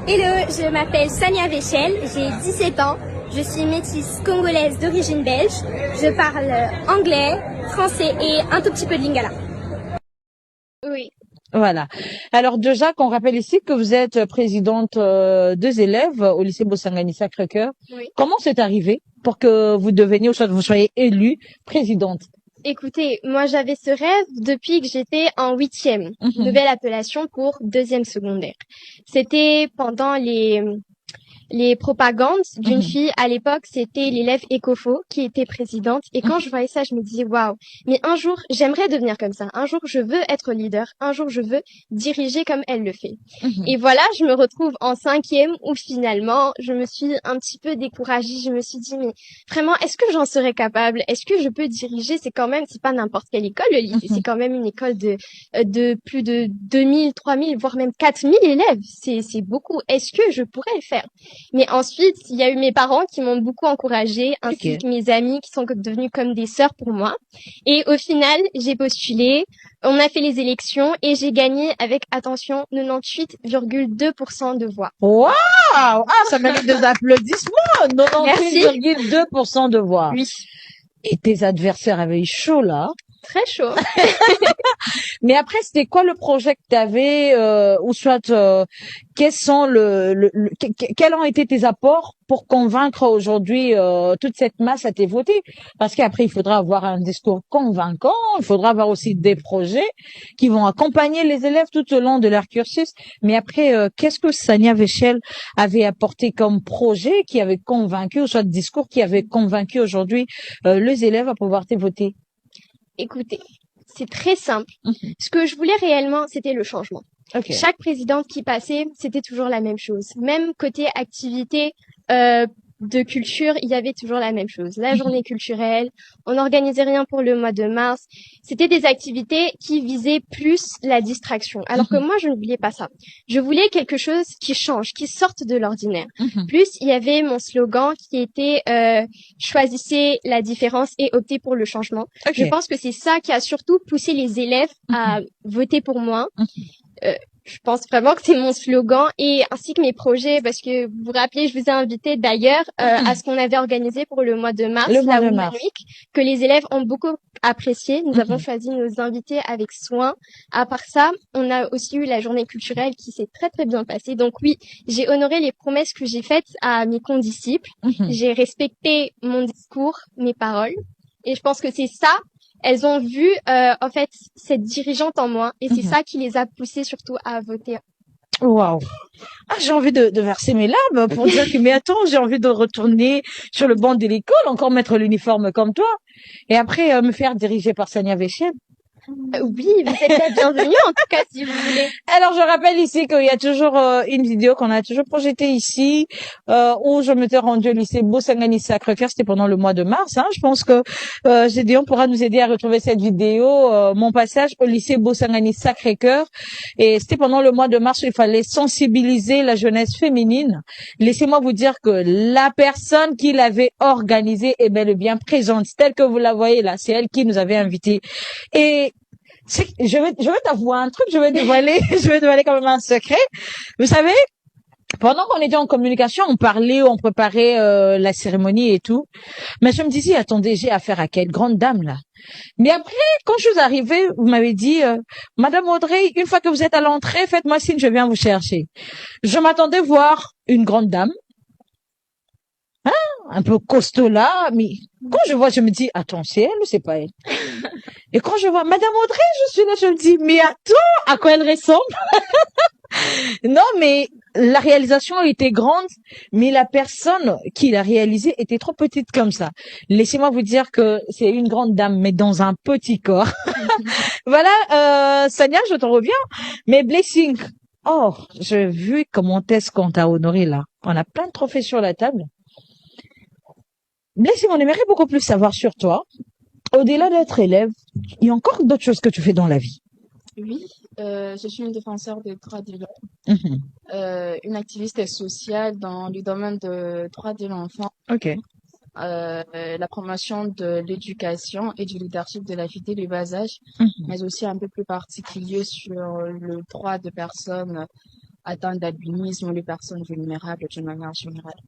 Hello, je m'appelle Sania Véchel, j'ai 17 ans, je suis métisse congolaise d'origine belge, je parle anglais, français et un tout petit peu de lingala. Oui. Voilà. Alors déjà, qu'on rappelle ici que vous êtes présidente des élèves au lycée Bosangani Sacré-Cœur. Oui. Comment c'est arrivé pour que vous deveniez, ou soit vous soyez élue présidente? Écoutez, moi j'avais ce rêve depuis que j'étais en 8e, nouvelle appellation pour 2e secondaire. C'était pendant les propagandes d'une fille à l'époque, c'était l'élève Ecofo qui était présidente. Et quand je voyais ça, je me disais waouh, mais un jour j'aimerais devenir comme ça. Un jour je veux être leader. Un jour je veux diriger comme elle le fait. Et voilà, je me retrouve en 5e où finalement je me suis un petit peu découragée. Je me suis dit mais vraiment, est-ce que j'en serais capable? Est-ce que je peux diriger? C'est pas n'importe quelle école, le lycée. C'est quand même une école de plus de 2000, 3000, voire même 4000 élèves. C'est beaucoup. Est-ce que je pourrais le faire? Mais ensuite, il y a eu mes parents qui m'ont beaucoup encouragée, ainsi que mes amis qui sont devenus comme des sœurs pour moi. Et au final, j'ai postulé, on a fait les élections et j'ai gagné avec, attention, 98,2% de voix. Waouh! Ah, ça mérite des applaudissements! 98,2% de voix. Oui. Et tes adversaires avaient eu chaud, là? Très chaud. Mais après, c'était quoi le projet que tu avais, ou soit quels ont été tes apports pour convaincre aujourd'hui toute cette masse à te voter? Parce qu'après, il faudra avoir un discours convaincant, il faudra avoir aussi des projets qui vont accompagner les élèves tout au long de leur cursus. Mais après, qu'est-ce que Sania Véchel avait apporté comme projet qui avait convaincu, ou soit discours qui avait convaincu aujourd'hui les élèves à pouvoir te voter? Écoutez, c'est très simple. Ce que je voulais réellement, c'était le changement. Okay. Chaque présidente qui passait, c'était toujours la même chose. Même côté activité de culture, il y avait toujours la même chose. La journée culturelle, on n'organisait rien pour le mois de mars. C'était des activités qui visaient plus la distraction. Alors que moi, je ne voulais pas ça. Je voulais quelque chose qui change, qui sorte de l'ordinaire. Plus, il y avait mon slogan qui était choisissez la différence et optez pour le changement. Okay. Je pense que c'est ça qui a surtout poussé les élèves à voter pour moi. Je pense vraiment que c'est mon slogan et ainsi que mes projets, parce que vous vous rappelez, je vous ai invité d'ailleurs à ce qu'on avait organisé pour le mois de mars, la Women Week, que les élèves ont beaucoup apprécié. Nous avons choisi nos invités avec soin. À part ça, on a aussi eu la journée culturelle qui s'est très très bien passée. Donc oui, j'ai honoré les promesses que j'ai faites à mes condisciples. J'ai respecté mon discours, mes paroles. Et je pense que c'est ça. Elles ont vu, en fait, cette dirigeante en moi, et c'est ça qui les a poussées surtout à voter. Waouh! Ah, j'ai envie de verser mes larmes pour dire que, mais attends, j'ai envie de retourner sur le banc de l'école, encore mettre l'uniforme comme toi, et après me faire diriger par Sania Véchel. Oui, vous êtes la bienvenue, en tout cas, si vous voulez. Alors, je rappelle ici qu'il y a toujours une vidéo qu'on a toujours projetée ici, où je m'étais rendue au lycée Bosangani Sacré-Cœur. C'était pendant le mois de mars. Je pense que Gédéon pourra nous aider à retrouver cette vidéo, mon passage au lycée Bosangani Sacré-Cœur. Et c'était pendant le mois de mars où il fallait sensibiliser la jeunesse féminine. Laissez-moi vous dire que la personne qui l'avait organisée est bel et bien présente, telle que vous la voyez là. C'est elle qui nous avait invités. Et je vais t'avouer un truc, je vais dévoiler quand même un secret. Vous savez, pendant qu'on était en communication, on parlait, on préparait la cérémonie et tout. Mais je me disais, attendez, j'ai affaire à quelle grande dame là? Mais après, quand je suis arrivée, vous m'avez dit, Madame Audrey, une fois que vous êtes à l'entrée, faites-moi signe, je viens vous chercher. Je m'attendais voir une grande dame, un peu costaud là, mais quand je vois, je me dis, attends, c'est elle ou c'est pas elle? Et quand je vois Madame Audrey, je suis là, je me dis, mais attends, à quoi elle ressemble? Non, mais la réalisation était grande, mais la personne qui l'a réalisée était trop petite comme ça. Laissez-moi vous dire que c'est une grande dame, mais dans un petit corps. Voilà, Sania, je te reviens. Mais Blessing, oh, j'ai vu comment est-ce qu'on t'a honoré là. On a plein de trophées sur la table. Blessing, on aimerait beaucoup plus savoir sur toi. Au-delà d'être élève, il y a encore d'autres choses que tu fais dans la vie. Oui, je suis une défenseur des droits de l'homme, une activiste sociale dans le domaine des droits de l'enfant. Ok. La promotion de l'éducation et du leadership de la fille du bas âge, mais aussi un peu plus particulier sur le droit de personnes atteintes d'albinisme ou les personnes vulnérables d'une manière générale.